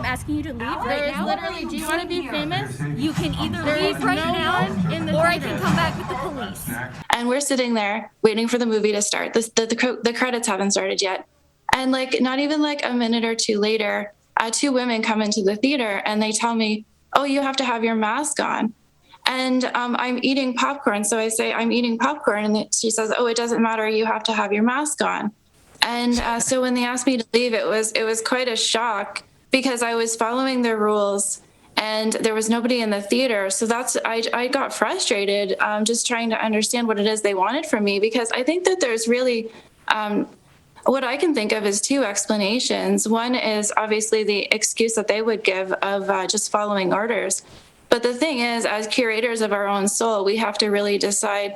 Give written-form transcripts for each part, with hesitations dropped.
asking you to leave right There is now. literally, do you want to be famous? You can either leave right now, or I can come back with the police. And we're sitting there waiting for the movie to start. The credits haven't started yet. And like not even like a minute or two later, two women come into the theater and they tell me, "Oh, you have to have your mask on." And I'm eating popcorn. So I say, "I'm eating popcorn." And she says, "Oh, it doesn't matter. You have to have your mask on." And so when they asked me to leave, it was quite a shock because I was following their rules and there was nobody in the theater. So I got frustrated just trying to understand what it is they wanted from me, because I think that there's really what I can think of is two explanations. One is obviously the excuse that they would give of just following orders. But the thing is, as curators of our own soul, we have to really decide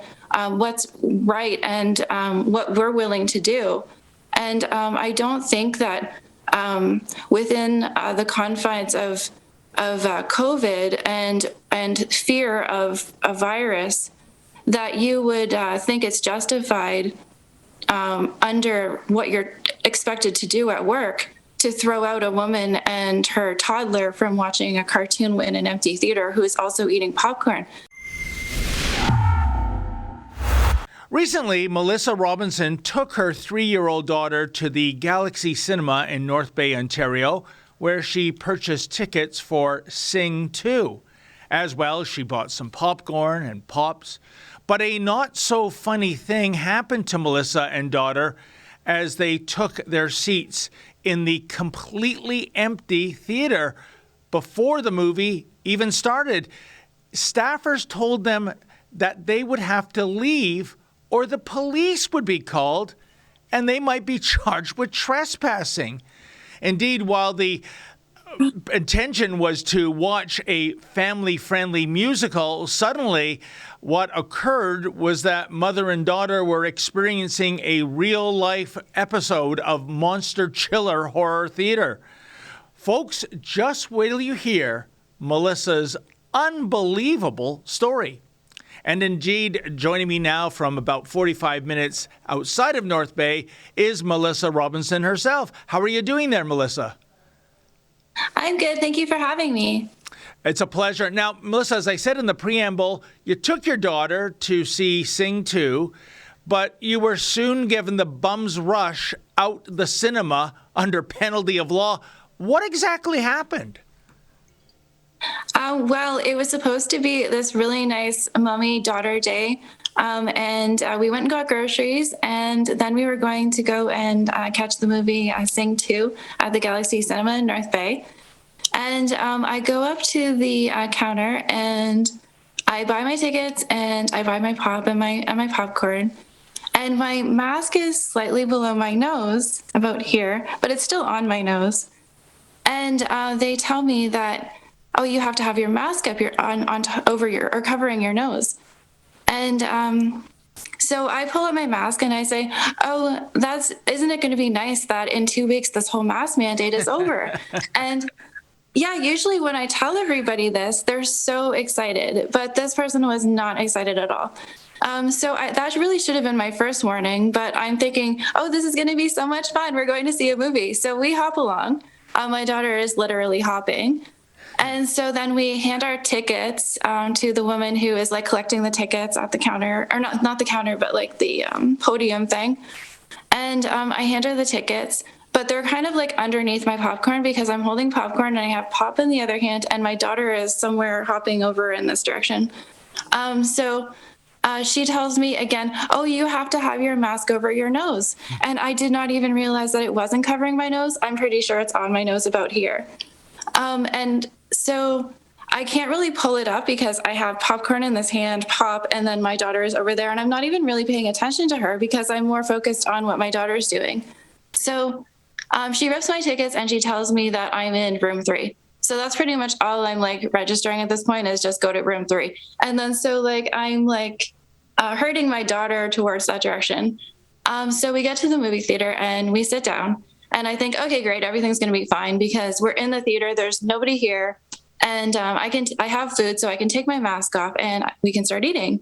what's right and what we're willing to do. And I don't think that within the confines of COVID and fear of a virus, that you would think it's justified under what you're expected to do at work to throw out a woman and her toddler from watching a cartoon in an empty theater who is also eating popcorn. Recently, Melissa Robinson took her 3-year-old daughter to the Galaxy Cinema in North Bay, Ontario, where she purchased tickets for Sing 2. As well, she bought some popcorn and pops. But a not-so-funny thing happened to Melissa and daughter as they took their seats in the completely empty theater before the movie even started. Staffers told them that they would have to leave or the police would be called and they might be charged with trespassing. Indeed, while the intention was to watch a family-friendly musical, suddenly what occurred was that mother and daughter were experiencing a real-life episode of Monster Chiller horror theater. Folks, just wait till you hear Melissa's unbelievable story. And indeed, joining me now from about 45 minutes outside of North Bay is Melissa Robinson herself. How are you doing there, Melissa? I'm good. Thank you for having me. It's a pleasure. Now, Melissa, as I said in the preamble, you took your daughter to see Sing 2, but you were soon given the bum's rush out the cinema under penalty of law. What exactly happened? Well, it was supposed to be this really nice mommy-daughter day, and we went and got groceries, and then we were going to go and catch the movie Sing 2 at the Galaxy Cinema in North Bay. And I go up to the counter, and I buy my tickets, and I buy my pop and my popcorn. And my mask is slightly below my nose, about here, but it's still on my nose. And they tell me that, "Oh, you have to have your mask up over your or covering your nose." And so I pull up my mask and I say, "Oh, isn't it going to be nice that in 2 weeks this whole mask mandate is over?" And yeah, usually when I tell everybody this, they're so excited, but this person was not excited at all. So that really should have been my first warning, but I'm thinking, "Oh, this is going to be so much fun. We're going to see a movie." So we hop along. My daughter is literally hopping. And so then we hand our tickets to the woman who is like collecting the tickets at the counter, or not the counter, but like the podium thing. And I hand her the tickets, but they're kind of like underneath my popcorn because I'm holding popcorn and I have pop in the other hand and my daughter is somewhere hopping over in this direction. So she tells me again, "Oh, you have to have your mask over your nose." And I did not even realize that it wasn't covering my nose. I'm pretty sure it's on my nose about here. And so I can't really pull it up because I have popcorn in this hand, pop, and then my daughter is over there. And I'm not even really paying attention to her because I'm more focused on what my daughter's doing. So she rips my tickets and she tells me that I'm in room 3. So that's pretty much all I'm like registering at this point is just go to room 3. And then so like I'm like herding my daughter towards that direction. So we get to the movie theater and we sit down. And I think, okay, great, everything's going to be fine because we're in the theater. There's nobody here, and I have food, so I can take my mask off and we can start eating.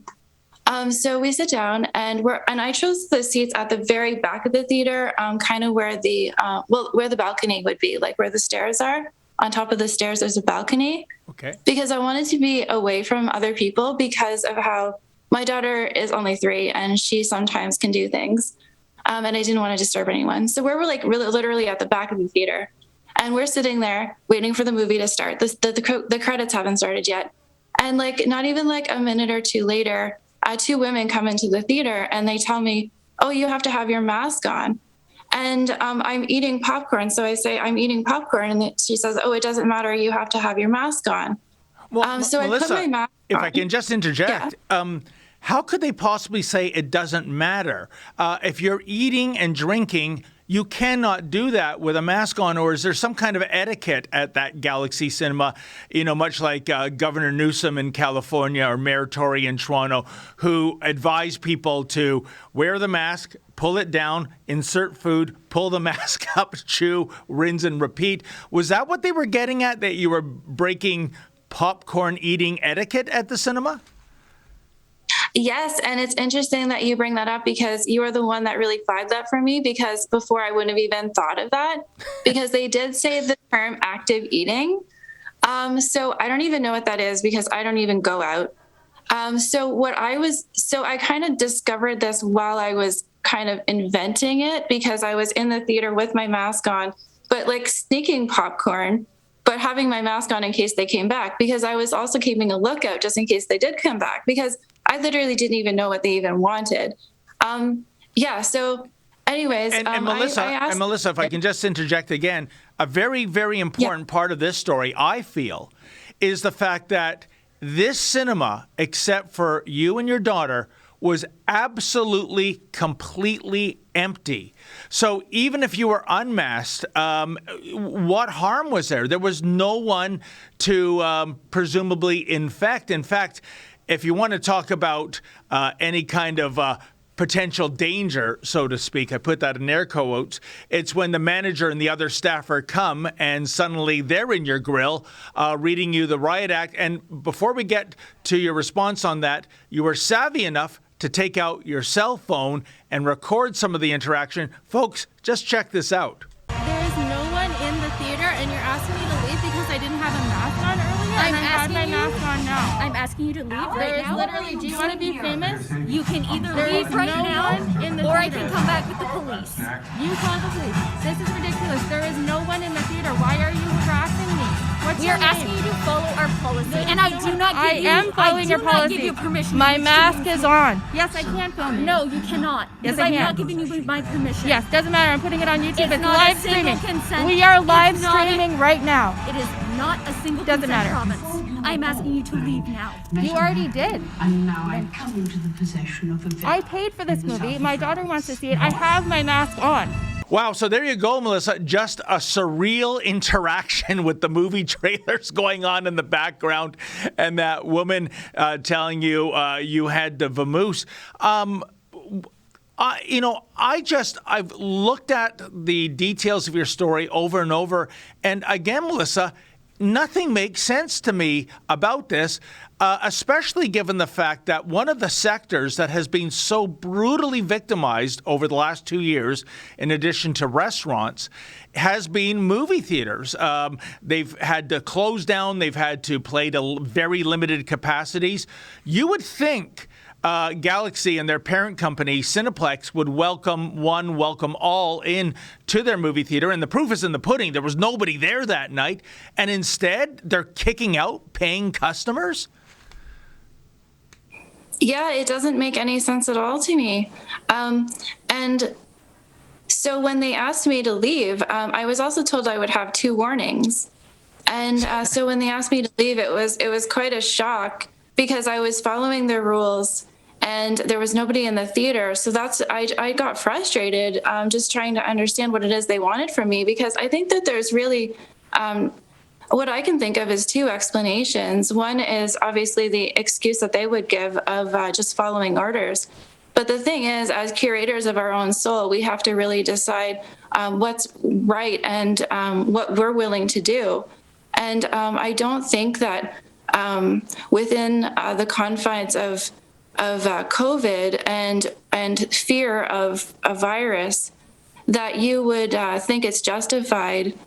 So we sit down, and I chose the seats at the very back of the theater, kind of where the balcony would be, like where the stairs are on top of the stairs, there's a balcony. Okay. Because I wanted to be away from other people because of how my daughter is only 3 and she sometimes can do things. And I didn't want to disturb anyone. So we're like really literally at the back of the theater. And we're sitting there waiting for the movie to start. The credits haven't started yet. And like not even like a minute or two later, 2 women come into the theater and they tell me, "Oh, you have to have your mask on." And I'm eating popcorn. So I say, "I'm eating popcorn." And she says, "Oh, it doesn't matter. You have to have your mask on." Well, So Melissa, I put my mask if on. I can just interject, how could they possibly say it doesn't matter? If you're eating and drinking, you cannot do that with a mask on, or is there some kind of etiquette at that Galaxy Cinema, much like Governor Newsom in California or Mayor Tory in Toronto, who advise people to wear the mask, pull it down, insert food, pull the mask up, chew, rinse and repeat? Was that what they were getting at, that you were breaking popcorn eating etiquette at the cinema? Yes, and it's interesting that you bring that up because you are the one that really flagged that for me, because before I wouldn't have even thought of that, because they did say the term active eating. So I don't even know what that is because I don't even go out. So I kind of discovered this while I was kind of inventing it, because I was in the theater with my mask on, but like sneaking popcorn, but having my mask on in case they came back, because I was also keeping a lookout just in case they did come back, because I literally didn't even know what they even wanted. So anyways. And Melissa, if I can just interject again, a very, very important part of this story, I feel, is the fact that this cinema, except for you and your daughter, was absolutely, completely empty. So even if you were unmasked, what harm was there? There was no one to presumably infect. In fact, if you want to talk about any kind of potential danger, so to speak, I put that in air quotes, it's when the manager and the other staffer come and suddenly they're in your grill reading you the riot act. And before we get to your response on that, you were savvy enough to take out your cell phone and record some of the interaction. Folks, just check this out. There is no one in the theater, and you're asking me to leave because I didn't have a mask on earlier, and I had my mask on now. I'm asking you to leave There right is now. literally, do you want to be famous? You can either There leave is right no now, one in the or I theater. can come back with the police. You call the police. This is ridiculous. There is no one in the theater. Why are you harassing me? What's We your are asking name? you to follow our policy, and I do not give I you permission. My to mask use is on. Yes, I can film you. No, you cannot. Yes, Because I I'm can. not giving you my permission. Yes, doesn't matter. I'm putting it on YouTube. It's not live a single streaming. consent. We are live It's not a- streaming right now. It is not a single Doesn't consent matter. province. I'm asking you to leave now. You already did. And now I come into the possession of a veil. I paid for this in the movie. south My of daughter France. wants to see it. I have my mask on. Wow, so there you go, Melissa. Just a surreal interaction with the movie trailers going on in the background, and that woman telling you you had the vamoose. I've looked at the details of your story over and over, and again, Melissa, nothing makes sense to me about this, especially given the fact that one of the sectors that has been so brutally victimized over the last 2 years, in addition to restaurants, has been movie theaters. They've had to close down. They've had to play to very limited capacities. You would think Galaxy and their parent company, Cineplex, would welcome all in to their movie theater. And the proof is in the pudding. There was nobody there that night. And instead, they're kicking out paying customers? Yeah, it doesn't make any sense at all to me. And so when they asked me to leave, I was also told I would have 2 warnings. And so when they asked me to leave, it was quite a shock because I was following their rules and there was nobody in the theater. So I got frustrated just trying to understand what it is they wanted from me, because I think that there's really what I can think of is 2 explanations. One is obviously the excuse that they would give of just following orders. But the thing is, as curators of our own soul, we have to really decide what's right and what we're willing to do. And I don't think that within the confines of COVID and fear of a virus, that you would think it's justified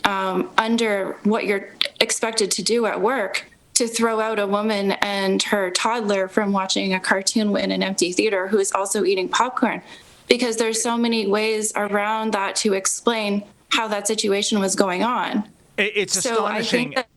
under what you're expected to do at work, to throw out a woman and her toddler from watching a cartoon in an empty theater who is also eating popcorn, because there's so many ways around that to explain how that situation was going on. It's So I astonishing. think that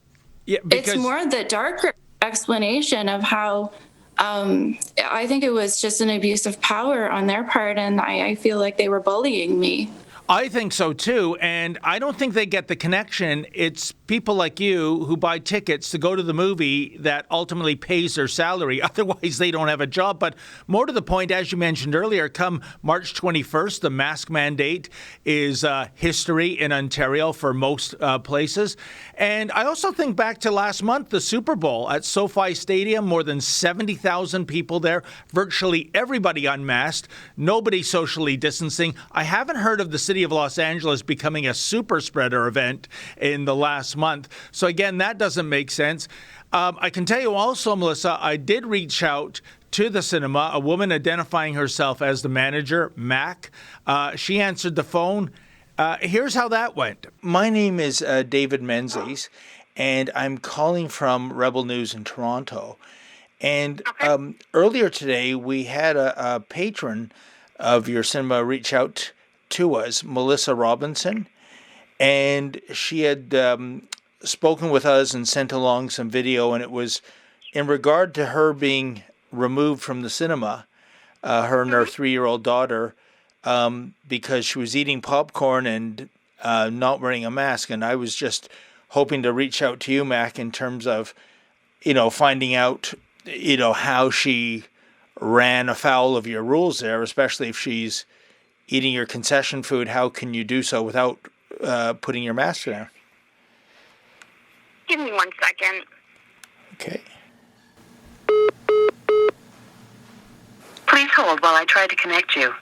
Yeah, it's more the darker explanation of how I think it was just an abuse of power on their part, and I feel like they were bullying me. I think so too, and I don't think they get the connection. It's people like you who buy tickets to go to the movie that ultimately pays their salary. Otherwise, they don't have a job. But more to the point, as you mentioned earlier, come March 21st, the mask mandate is history in Ontario for most places. And I also think back to last month, the Super Bowl at SoFi Stadium, more than 70,000 people there, virtually everybody unmasked, nobody socially distancing. I haven't heard of the city of Los Angeles becoming a super spreader event in the last month. So again, that doesn't make sense. I can tell you also, Melissa, I did reach out to the cinema, a woman identifying herself as the manager, Mac. She answered the phone. Here's how that went. My name is David Menzies, and I'm calling from Rebel News in Toronto. And earlier today, we had a patron of your cinema reach out to us, Melissa Robinson, and she had spoken with us and sent along some video, and it was in regard to her being removed from the cinema, her and her 3-year-old daughter, because she was eating popcorn and not wearing a mask. And I was just hoping to reach out to you, Mac, in terms of, finding out, how she ran afoul of your rules there, especially if she's eating your concession food. How can you do so without putting your mask down? Give me 1 second. Okay. Please hold while I try to connect you.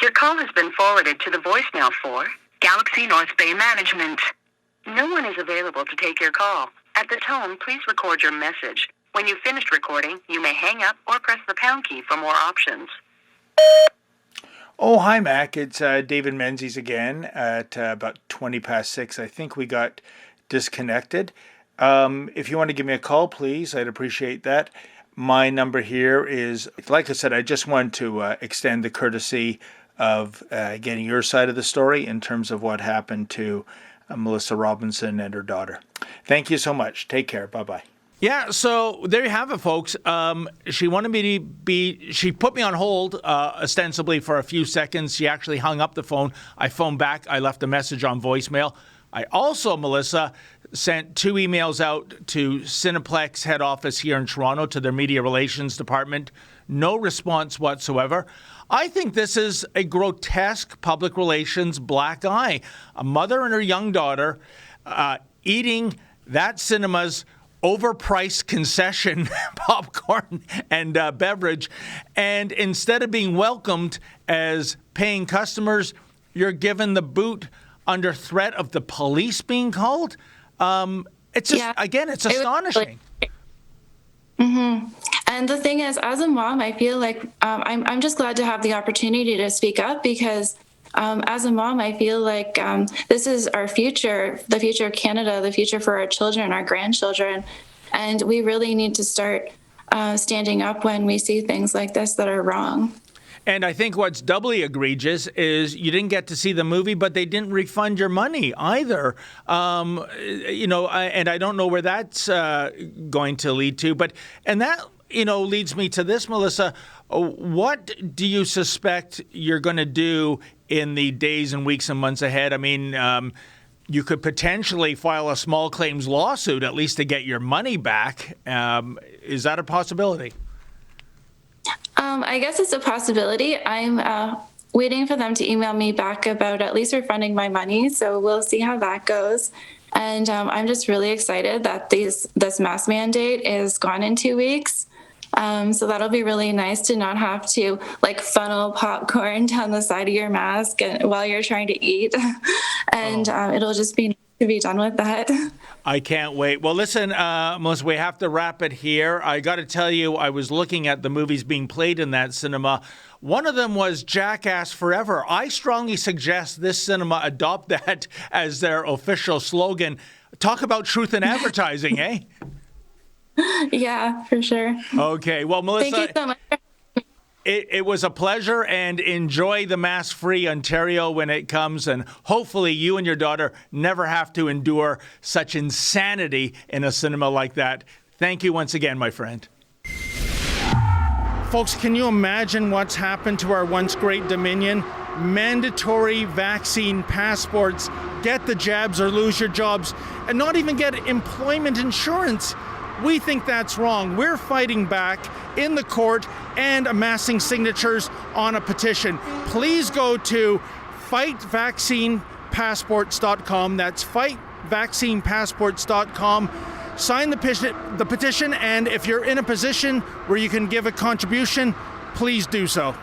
Your call has been forwarded to the voicemail for Galaxy North Bay Management. No one is available to take your call. At the tone, please record your message. When you've finished recording, you may hang up or press the pound key for more options. Oh, hi, Mac. It's David Menzies again at about 20 past 6. I think we got disconnected. If you want to give me a call, please, I'd appreciate that. My number here is, like I said, I just want to extend the courtesy of getting your side of the story in terms of what happened to Melissa Robinson and her daughter. Thank you so much. Take care. Bye-bye. Yeah, so there you have it, folks. She wanted me to she put me on hold ostensibly for a few seconds. She actually hung up the phone. I phoned back. I left a message on voicemail. I also, Melissa, sent 2 emails out to Cineplex head office here in Toronto, to their media relations department. No response whatsoever. I think this is a grotesque public relations black eye. A mother and her young daughter eating that cinema's overpriced concession popcorn and beverage, and instead of being welcomed as paying customers, you're given the boot under threat of the police being called. It's just, again, it's astonishing. And the thing is, as a mom, I feel like I'm just glad to have the opportunity to speak up, because as a mom, I feel like this is our future, the future of Canada, the future for our children, our grandchildren. And we really need to start standing up when we see things like this that are wrong. And I think what's doubly egregious is you didn't get to see the movie, but they didn't refund your money either. And I don't know where that's going to lead to. And that, leads me to this, Melissa. What do you suspect you're going to do in the days and weeks and months ahead? I mean, you could potentially file a small claims lawsuit, at least to get your money back. Is that a possibility? I guess it's a possibility. I'm waiting for them to email me back about at least refunding my money. So we'll see how that goes. And I'm just really excited that this mask mandate is gone in 2 weeks. So that'll be really nice to not have to funnel popcorn down the side of your mask while you're trying to eat. And it'll just be to be done with that. I can't wait. Well, listen, Melissa, we have to wrap it here. I got to tell you, I was looking at the movies being played in that cinema. One of them was Jackass Forever. I strongly suggest this cinema adopt that as their official slogan. Talk about truth in advertising, eh? Yeah, for sure. Okay. Well, Melissa, Thank you so much. it was a pleasure, and enjoy the mask-free Ontario when it comes, and hopefully you and your daughter never have to endure such insanity in a cinema like that. Thank you once again, my friend. Folks, can you imagine what's happened to our once great Dominion? Mandatory vaccine passports, get the jabs or lose your jobs, and not even get employment insurance. We think that's wrong. We're fighting back in the court and amassing signatures on a petition. Please go to fightvaccinepassports.com. That's fightvaccinepassports.com. Sign the petition, and if you're in a position where you can give a contribution, please do so.